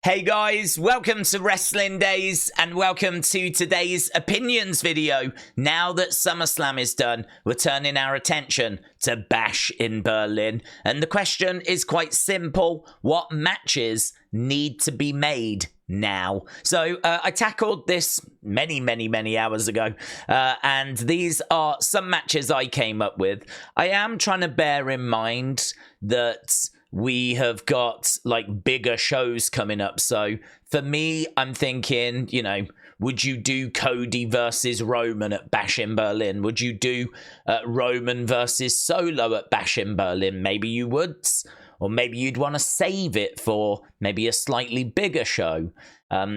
Hey guys, welcome to Wrestling Daze and welcome to today's opinions video. Now that SummerSlam is done, we're turning our attention to Bash in Berlin. And the question is quite simple. What matches need to be made now? So I tackled this many hours ago. And these are some matches I came up with. I am trying to bear in mind that we have got like bigger shows coming up. So for me, I'm thinking, you know, would you do Cody versus Roman at Bash in Berlin? Would you do Roman versus Solo at Bash in Berlin? Maybe you would. Or maybe you'd want to save it for maybe a slightly bigger show.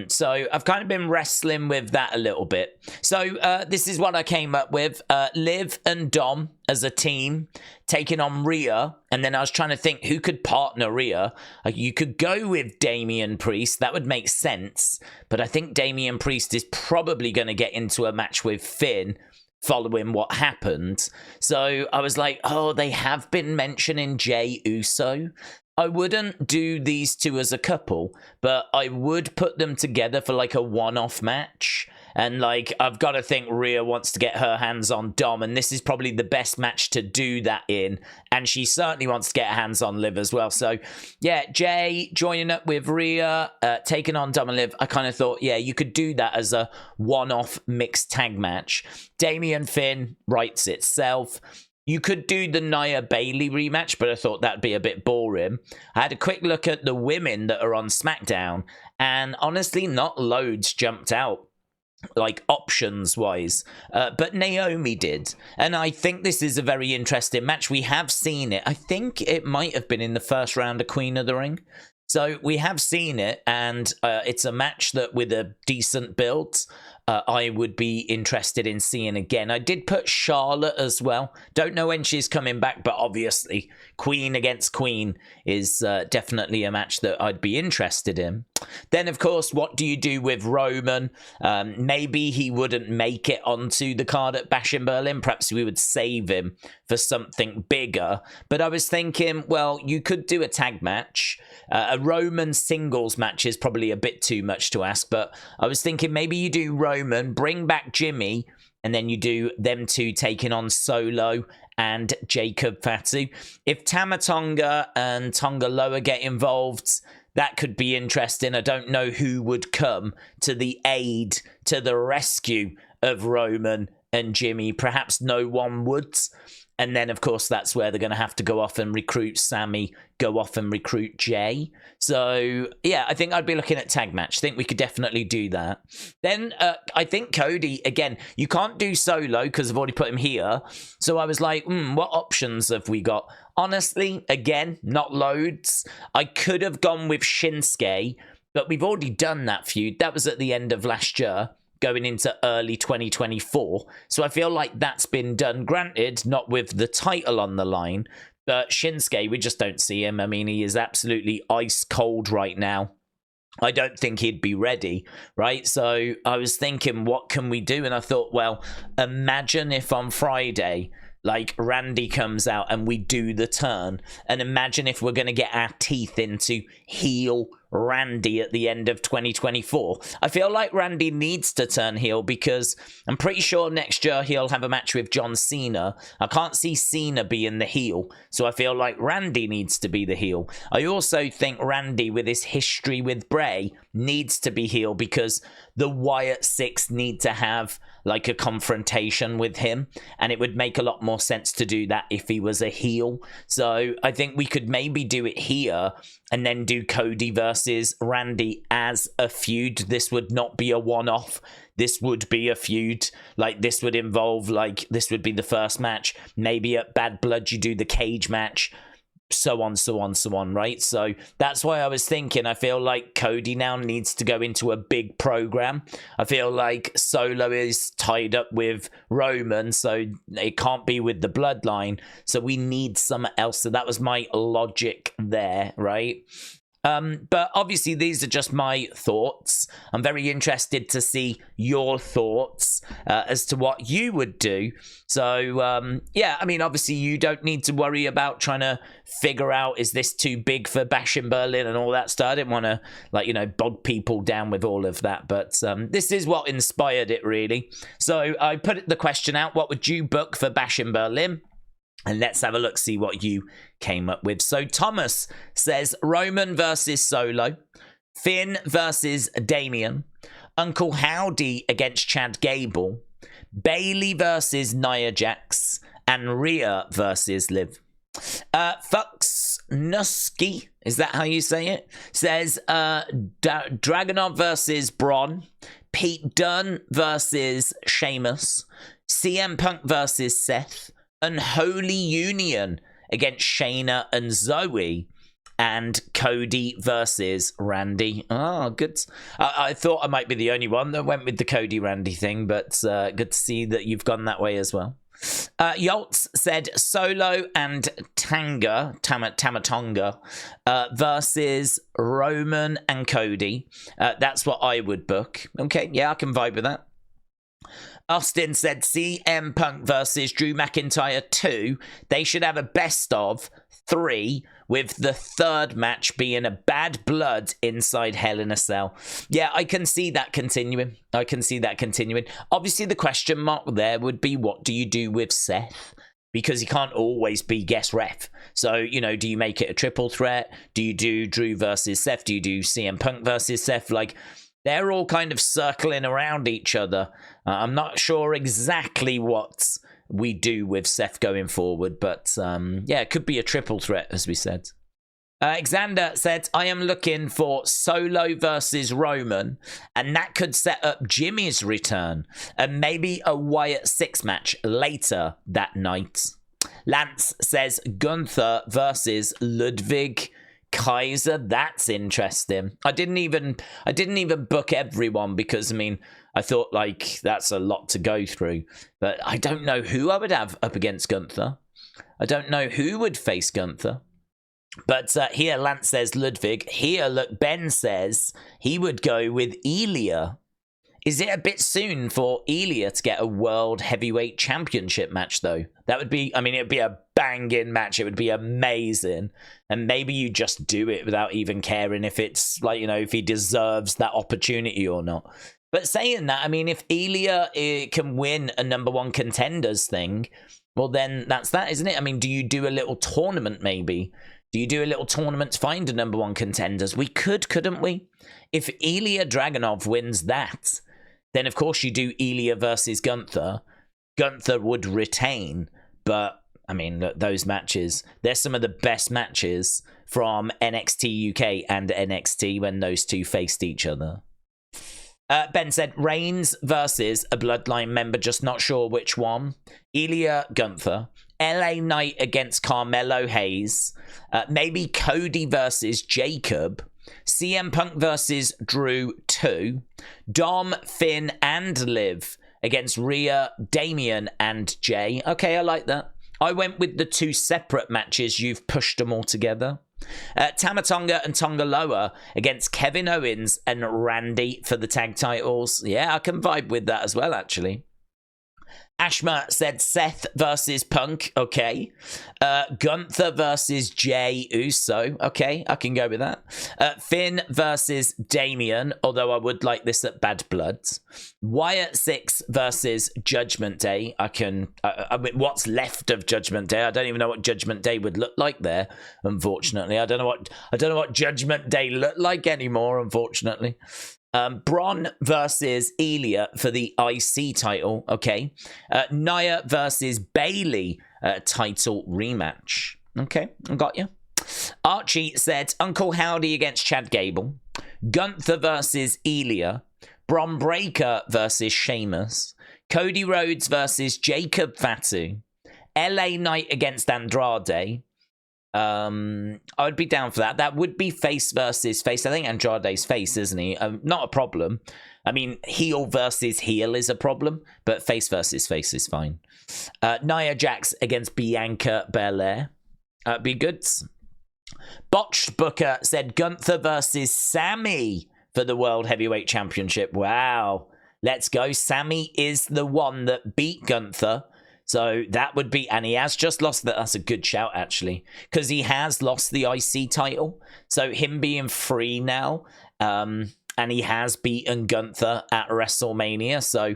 So I've kind of been wrestling with that a little bit. So this is what I came up with. Liv and Dom as a team taking on Rhea. And then I was trying to think who could partner Rhea. You could go with Damian Priest. That would make sense. But I think Damian Priest is probably going to get into a match with Finn following what happened. So I was like, oh, they have been mentioning Jey Uso. I wouldn't do these two as a couple, but I would put them together for like a one-off match. And like, I've got to think Rhea wants to get her hands on Dom, and this is probably the best match to do that in. And she certainly wants to get her hands on Liv as well. So yeah, Jey joining up with Rhea, taking on Dom and Liv. I kind of thought, yeah, you could do that as a one-off mixed tag match. Damian Finn writes itself. You could do the Nia Bayley rematch, but I thought that'd be a bit boring. I had a quick look at the women that are on SmackDown, and honestly, not loads jumped out, like options wise, but Naomi did. And I think this is a very interesting match. We have seen it. I think it might have been in the first round of Queen of the Ring. So we have seen it, and it's a match that with a decent build, I would be interested in seeing again. I did put Charlotte as well. Don't know when she's coming back, but obviously Queen against Queen is definitely a match that I'd be interested in. Then, of course, what do you do with Roman? Maybe he wouldn't make it onto the card at Bash in Berlin. Perhaps we would save him for something bigger. But I was thinking, well, you could do a tag match. A Roman singles match is probably a bit too much to ask. But I was thinking maybe you do Roman, bring back Jimmy, and then you do them two taking on Solo and Jacob Fatu. If Tama Tonga and Tonga Loa get involved, that could be interesting. I don't know who would come to the aid, to the rescue of Roman and Jimmy. Perhaps no one would. And then, of course, that's where they're going to have to go off and recruit Sammy, go off and recruit Jey. So, yeah, I think I'd be looking at tag match. I think we could definitely do that. Then I think Cody, again, you can't do Solo because I've already put him here. So I was like, what options have we got? Honestly, again, not loads. I could have gone with Shinsuke, but we've already done that feud. That was at the end of last year, going into early 2024. So I feel like that's been done. Granted, not with the title on the line, but Shinsuke, we just don't see him. I mean, he is absolutely ice cold right now. I don't think he'd be ready, right? So I was thinking, what can we do? And I thought, well, imagine if on Friday, like Randy comes out and we do the turn, and imagine if we're going to get our teeth into heel Randy at the end of 2024. I feel like Randy needs to turn heel because I'm pretty sure next year he'll have a match with John Cena. I can't see Cena being the heel, so I feel like Randy needs to be the heel. I also think Randy, with his history with Bray, needs to be heel because the Wyatt Six need to have like a confrontation with him, and it would make a lot more sense to do that if he was a heel. So I think we could maybe do it here and then do Cody versus Randy as a feud. This would not be a one-off. This would be a feud. Like, this would involve, like, this would be the first match. Maybe at Bad Blood you do the cage match. So on, right? So that's why I was thinking, I feel like Cody now needs to go into a big program. I feel like Solo is tied up with Roman, so it can't be with the Bloodline. So we need something else. So that was my logic there, right? But obviously, these are just my thoughts. I'm very interested to see your thoughts as to what you would do. So, yeah, I mean, obviously, you don't need to worry about trying to figure out, is this too big for Bash in Berlin and all that stuff. I didn't want to, like, you know, bog people down with all of that. But this is what inspired it, really. So I put the question out, what would you book for Bash in Berlin? And let's have a look, see what you came up with. So Thomas says Roman versus Solo, Finn versus Damian, Uncle Howdy against Chad Gable, Bailey versus Nia Jax, and Rhea versus Liv. Fux Nusky, is that how you say it? Says Dragunov versus Braun, Pete Dunne versus Sheamus, CM Punk versus Seth, Unholy Union against Shayna and Zoe, and Cody versus Randy. Oh, good. I thought I might be the only one that went with the Cody Randy thing, but good to see that you've gone that way as well. Yoltz said Solo and Tamatonga versus Roman and Cody. That's what I would book. Okay, yeah, I can vibe with that. Austin said CM Punk versus Drew McIntyre 2. They should have a best of 3, with the third match being a Bad Blood inside Hell in a Cell. Yeah, I can see that continuing. Obviously, the question mark there would be, what do you do with Seth? Because he can't always be guest ref. So, you know, do you make it a triple threat? Do you do Drew versus Seth? Do you do CM Punk versus Seth? Like, they're all kind of circling around each other. I'm not sure exactly what we do with Seth going forward, but yeah, it could be a triple threat, as we said. Alexander said, I am looking for Solo versus Roman, and that could set up Jimmy's return, and maybe a Wyatt 6 match later that night. Lance says Gunther versus Ludwig Kaiser. That's interesting. I didn't even book everyone because, I mean, I thought, like, that's a lot to go through. But I don't know who I would have up against Gunther. I don't know who would face Gunther. But here Lance says Ludwig. Here, look, Ben says he would go with Ilja. Is it a bit soon for Ilja to get a World Heavyweight Championship match, though? That would be, I mean, it would be a banging match. It would be amazing. And maybe you just do it without even caring if it's, like, you know, if he deserves that opportunity or not. But saying that, I mean, if Ilja can win a number 1 contenders thing, well, then that's that, isn't it? I mean, do you do a little tournament, maybe? Do you do a little tournament to find a number 1 contenders? We could, couldn't we? If Ilja Dragunov wins that, then, of course, you do Ilja versus Gunther. Gunther would retain. But, I mean, look, those matches, they're some of the best matches from NXT UK and NXT when those two faced each other. Ben said, Reigns versus a Bloodline member, just not sure which one. Ilja Gunther. LA Knight against Carmelo Hayes. Maybe Cody versus Jacob. CM Punk versus Drew 2. Dom, Finn, and Liv against Rhea, Damian, and Jay. Okay, I like that. I went with the 2 separate matches. You've pushed them all together. Tamatonga and Tongaloa against Kevin Owens and Randy for the tag titles. Yeah, I can vibe with that as well, actually. Ashma said Seth versus Punk. Okay. Gunther versus Jay Uso. Okay, I can go with that. Finn versus Damian, although I would like this at Bad Blood. Wyatt 6 versus Judgment Day. I mean, what's left of Judgment Day? I don't even know what Judgment Day would look like there, unfortunately. I don't know what Judgment Day looked like anymore, unfortunately. Braun versus Ilja for the IC title. Okay. Nia versus Bailey title rematch. Okay, I got you. Archie said Uncle Howdy against Chad Gable. Gunther versus Ilja. Bron Breakker versus Sheamus. Cody Rhodes versus Jacob Fatu. LA Knight against Andrade. I would be down for that. That would be face versus face. I think Andrade's face, isn't he? Not a problem. I mean, heel versus heel is a problem, but face versus face is fine. Nia Jax against Bianca Belair. Be good. Botched Booker said Gunther versus Sammy for the World Heavyweight Championship. Wow. Let's go. Sammy is the one that beat Gunther. So that would be, and he has just lost that. That's a good shout, actually, because he has lost the IC title. So him being free now, and he has beaten Gunther at WrestleMania. So,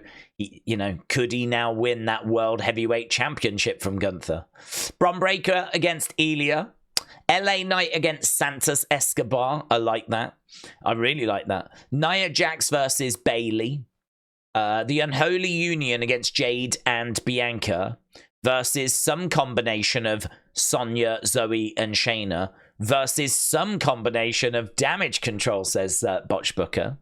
could he now win that World Heavyweight Championship from Gunther? Bron Breakker against Ilja. LA Knight against Santos Escobar. I like that. I really like that. Nia Jax versus Bayley. The Unholy Union against Jade and Bianca versus some combination of Sonya, Zoe, and Shayna versus some combination of Damage Control, says Botch Booker.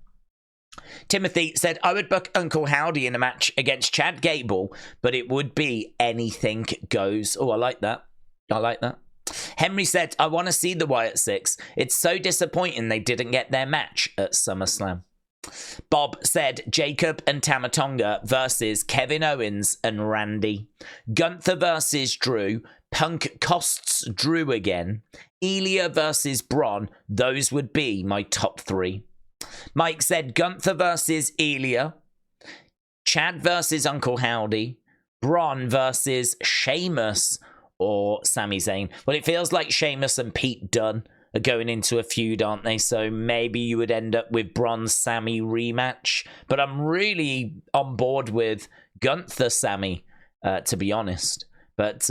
Timothy said, I would book Uncle Howdy in a match against Chad Gable, but it would be anything goes. Oh, I like that. I like that. Henry said, I want to see the Wyatt Six. It's so disappointing they didn't get their match at SummerSlam. Bob said Jacob and Tamatonga versus Kevin Owens and Randy. Gunther versus Drew. Punk costs Drew again. Ilja versus Braun. Those would be my top 3. Mike said Gunther versus Ilja. Chad versus Uncle Howdy. Braun versus Sheamus or Sami Zayn. Well, it feels like Sheamus and Pete Dunne are going into a feud, aren't they? So maybe you would end up with Braun Sammy rematch. But I'm really on board with Gunther Sammy, to be honest. But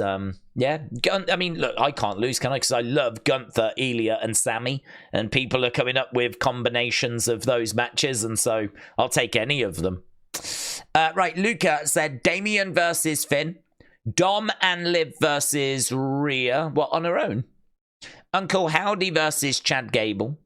yeah, I mean, look, I can't lose, can I? Because I love Gunther, Ilja, and Sammy, and people are coming up with combinations of those matches, and so I'll take any of them. Right, Luca said Damian versus Finn, Dom and Liv versus Rhea, what, on her own? Uncle Howdy versus Chad Gable.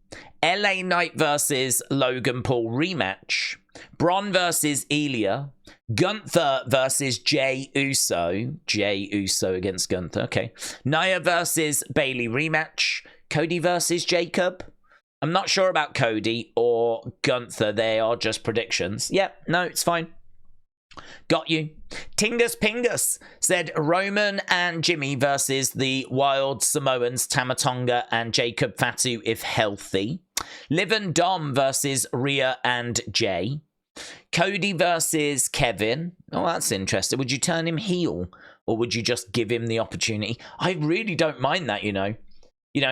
LA Knight versus Logan Paul rematch. Braun versus Ilja. Gunther versus Jey Uso. Jey Uso against Gunther. Okay. Nia versus Bayley rematch. Cody versus Jacob. I'm not sure about Cody or Gunther. They are just predictions. Yep. No, it's fine. Got you. Tingus Pingus said Roman and Jimmy versus the Wild Samoans, Tamatonga and Jacob Fatu if healthy. Liv and Dom versus Rhea and Jay. Cody versus Kevin. Oh, that's interesting. Would you turn him heel or would you just give him the opportunity? I really don't mind that, you know.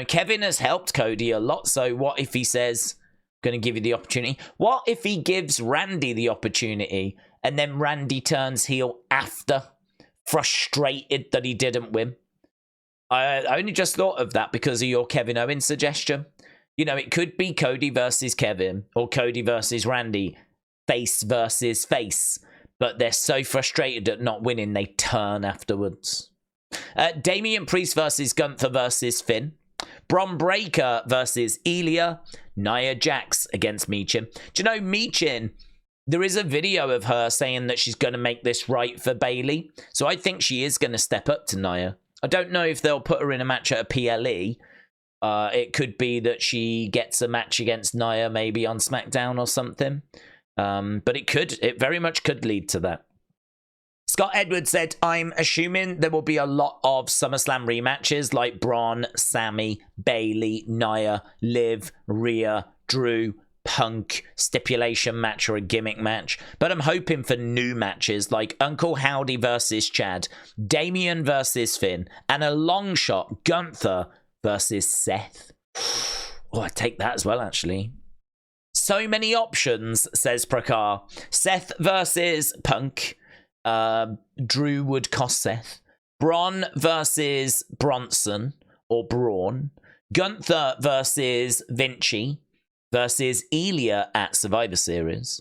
Kevin has helped Cody a lot, so what if he says, going to give you the opportunity? What if he gives Randy the opportunity and then Randy turns heel after, frustrated that he didn't win? I only just thought of that because of your Kevin Owens suggestion. It could be Cody versus Kevin or Cody versus Randy, face versus face. But they're so frustrated at not winning, they turn afterwards. Damian Priest versus Gunther versus Finn. Bron Breakker versus Ilja. Nia Jax against Michin. Do you know Michin? There is a video of her saying that she's going to make this right for Bayley. So I think she is going to step up to Nia. I don't know if they'll put her in a match at a PLE. It could be that she gets a match against Nia maybe on SmackDown or something. But it very much could lead to that. Scott Edwards said, I'm assuming there will be a lot of SummerSlam rematches like Braun, Sammy, Bayley, Nia, Liv, Rhea, Drew, Punk, stipulation match or a gimmick match. But I'm hoping for new matches like Uncle Howdy versus Chad, Damian versus Finn, and a long shot Gunther versus Seth. Oh, I'd take that as well, actually. So many options, says Prakar. Seth versus Punk. Drew would cost Seth. Braun versus Bronson or Braun. Gunther versus Vinci versus Ilja at Survivor Series.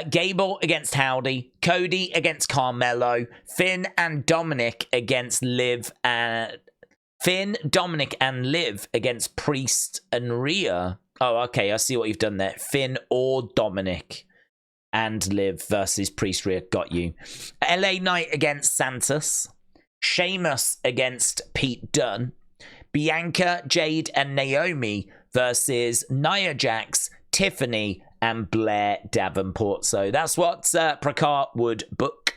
Gable against Howdy. Cody against Carmelo. Finn and Dominik against Liv. Finn, Dominik and Liv against Priest and Rhea. Oh, okay, I see what you've done there. Finn or Dominik and Liv versus Priest Rhea. Got you. LA Knight against Santos. Sheamus against Pete Dunne. Bianca, Jade, and Naomi versus Nia Jax, Tiffany, and Blair Davenport. So that's what Prakar would book.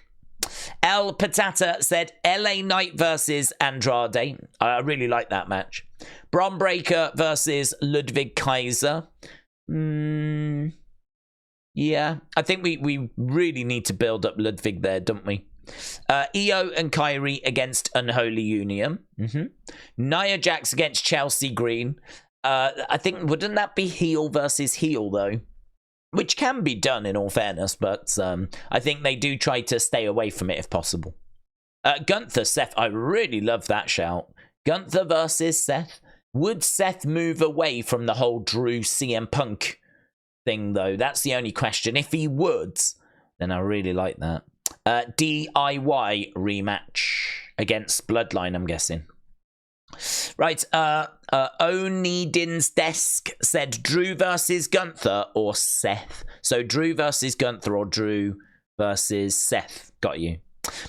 El Patata said LA Knight versus Andrade. I really like that match. Bron Breakker versus Ludwig Kaiser. Yeah, I think we really need to build up Ludwig there, don't we? Io and Kyrie against Unholy Union. Nia Jax against Chelsea Green. I think, wouldn't that be heel versus heel, though? Which can be done, in all fairness, but I think they do try to stay away from it if possible. Gunther, Seth, I really love that shout. Gunther versus Seth. Would Seth move away from the whole Drew CM Punk thing, though? That's the only question. If he would, then I really like that. DIY rematch against Bloodline, I'm guessing. Right, Onidin's Desk said Drew versus Gunther or Seth. So Drew versus Gunther or Drew versus Seth. Got you.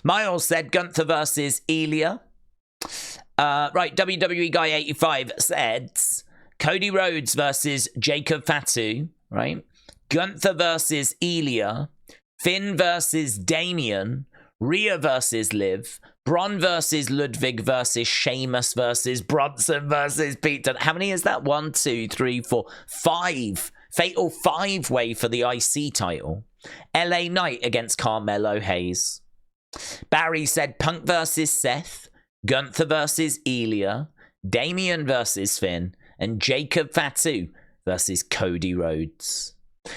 Miles said Gunther versus Ilja. Right, WWE Guy 85 said Cody Rhodes versus Jacob Fatu. Right, Gunther versus Ilja. Finn versus Damian. Rhea versus Liv. Braun versus Ludwig versus Sheamus versus Bronson versus Pete Dunne. How many is that? 1, 2, 3, 4, 5. Fatal 5-way for the IC title. LA Knight against Carmelo Hayes. Barry said Punk versus Seth. Gunther versus Ilja. Damian versus Finn. And Jacob Fatu versus Cody Rhodes.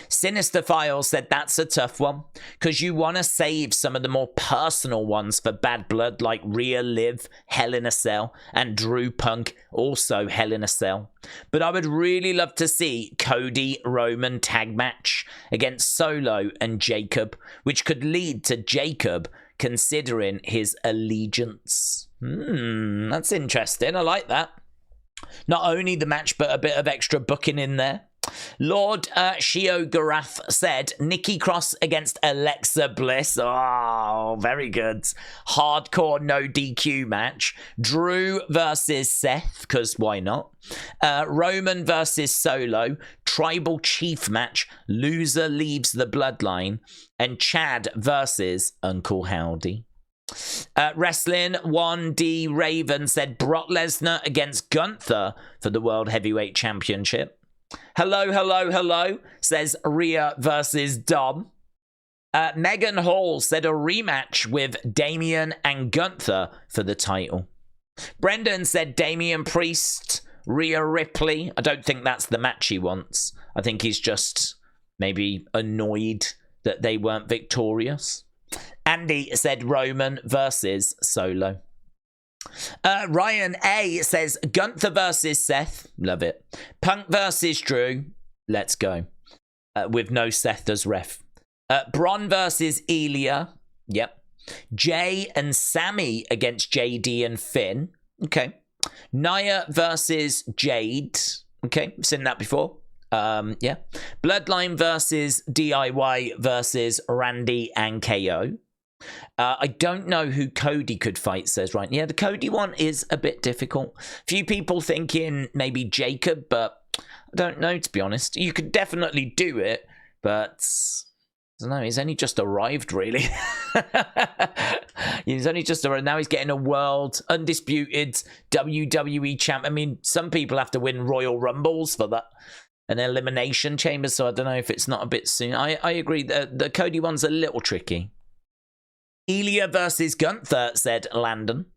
Sinister Files said that's a tough one because you want to save some of the more personal ones for Bad Blood, like Rhea, Liv, Hell in a Cell, and Drew Punk, also Hell in a Cell. But I would really love to see Cody Roman tag match against Solo and Jacob, which could lead to Jacob considering his allegiance. That's interesting. I like that. Not only the match, but a bit of extra booking in there. Lord Shio Garath said Nikki Cross against Alexa Bliss. Oh, very good. Hardcore no DQ match. Drew versus Seth, because why not? Roman versus Solo. Tribal Chief match. Loser leaves the Bloodline. And Chad versus Uncle Howdy. Wrestling 1D Raven said Brock Lesnar against Gunther for the World Heavyweight Championship. Hello, hello, hello, says Rhea versus Dom. Megan Hall said a rematch with Damian and Gunther for the title. Brendan said Damian Priest, Rhea Ripley. I don't think that's the match he wants. I think he's just maybe annoyed that they weren't victorious. Andy said Roman versus Solo. Ryan A says Gunther versus Seth. Love it. Punk versus Drew. Let's go. With no Seth as ref. Braun versus Ilja. Yep. Jay and Sammy against JD and Finn. Okay. Nia versus Jade. Okay. I've seen that before. Yeah. Bloodline versus DIY versus Randy and KO. I don't know who Cody could fight, says Ryan. Yeah, the Cody one is a bit difficult. Few people thinking maybe Jacob, but I don't know, to be honest. You could definitely do it, but I don't know. He's only just arrived, really. He's only just arrived. Now he's getting a world undisputed WWE champ. I mean, some people have to win Royal Rumbles for that. An elimination chamber, so I don't know if it's not a bit soon. I agree. The Cody one's a little tricky. Ilja versus Gunther, said Landon.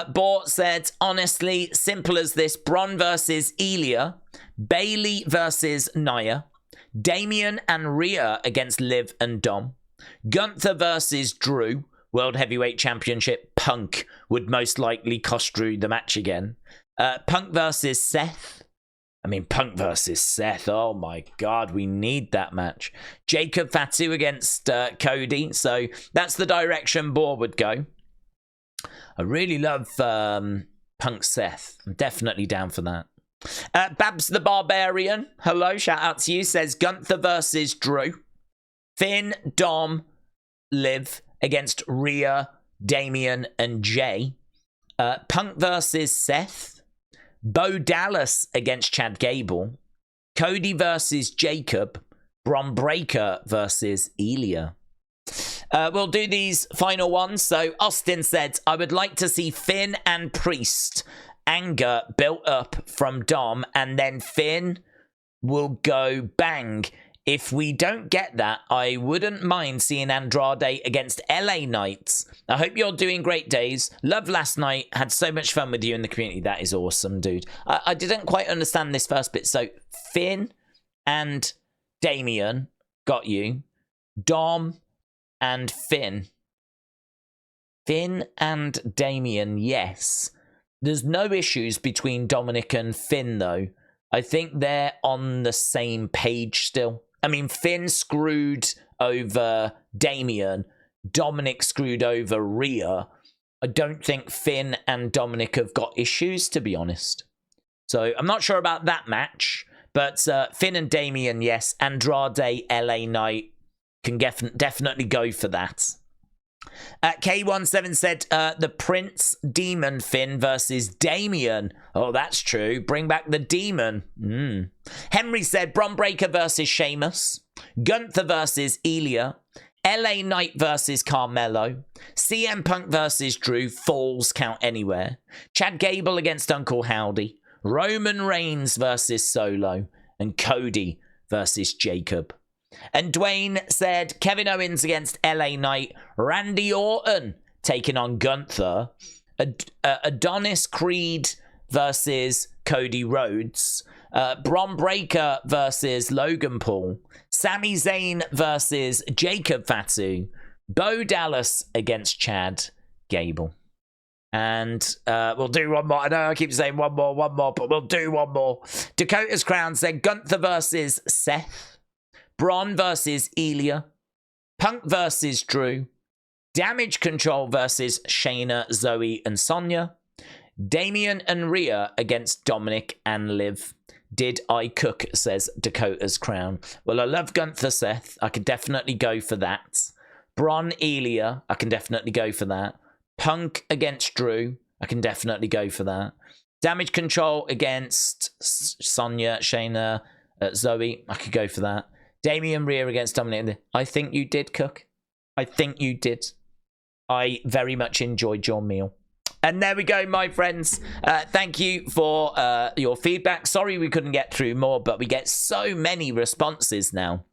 Bort said, honestly, simple as this. Braun versus Ilja. Bailey versus Nia. Damian and Rhea against Liv and Dom. Gunther versus Drew. World Heavyweight Championship. Punk would most likely cost Drew the match again. Punk versus Seth. I mean, Punk versus Seth. Oh, my God. We need that match. Jacob Fatu against Cody. So that's the direction Boar would go. I really love Punk Seth. I'm definitely down for that. Babs the Barbarian. Hello. Shout out to you. Says Gunther versus Drew. Finn, Dom, Liv against Rhea, Damian, and Jay. Punk versus Seth. Bo Dallas against Chad Gable. Cody versus Jacob. Bron Breakker versus Ilja. We'll do these final ones. So Austin said, I would like to see Finn and Priest anger built up from Dom, and then Finn will go bang. If we don't get that, I wouldn't mind seeing Andrade against LA Knight. I hope you're doing great, Days. Loved last night. Had so much fun with you in the community. That is awesome, dude. I didn't quite understand this first bit. So Finn and Damian got you. Dom and Finn. Finn and Damian, yes. There's no issues between Dominik and Finn, though. I think they're on the same page still. I mean, Finn screwed over Damian. Dominik screwed over Rhea. I don't think Finn and Dominik have got issues, to be honest. So I'm not sure about that match. But Finn and Damian, yes. Andrade, LA Knight can definitely go for that. K17 said the Prince Demon Finn versus Damian. Oh, that's true. Bring back the Demon. Henry said Bron Breakker versus Sheamus. Gunther versus Ilja. LA Knight versus Carmelo. CM Punk versus Drew. Falls count anywhere. Chad Gable against Uncle Howdy. Roman Reigns versus Solo. And Cody versus Jacob. And Dwayne said Kevin Owens against LA Knight, Randy Orton taking on Gunther, Adonis Creed versus Cody Rhodes, Bron Breakker versus Logan Paul, Sami Zayn versus Jacob Fatu, Bo Dallas against Chad Gable. And we'll do one more. I know I keep saying one more, but we'll do one more. Dakota's Crown said Gunther versus Seth. Braun versus Ilja. Punk versus Drew. Damage Control versus Shayna, Zoe, and Sonya. Damian and Rhea against Dominik and Liv. Did I cook, says Dakota's Crown. Well, I love Gunther Seth. I could definitely go for that. Braun Ilja. I can definitely go for that. Punk against Drew. I can definitely go for that. Damage Control against Sonya, Shayna, Zoe. I could go for that. Damian Rhea against Dominik. I think you did, Cook. I think you did. I very much enjoyed your meal. And there we go, my friends. Thank you for your feedback. Sorry we couldn't get through more, but we get so many responses now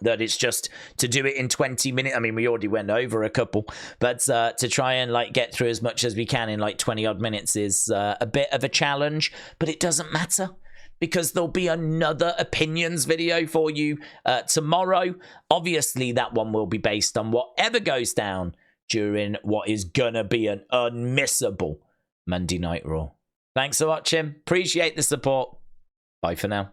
that it's just to do it in 20 minutes. I mean, we already went over a couple, but to try and like get through as much as we can in like 20 odd minutes is a bit of a challenge, but it doesn't matter, because there'll be another opinions video for you tomorrow. Obviously, that one will be based on whatever goes down during what is gonna be an unmissable Monday Night Raw. Thanks for watching. Appreciate the support. Bye for now.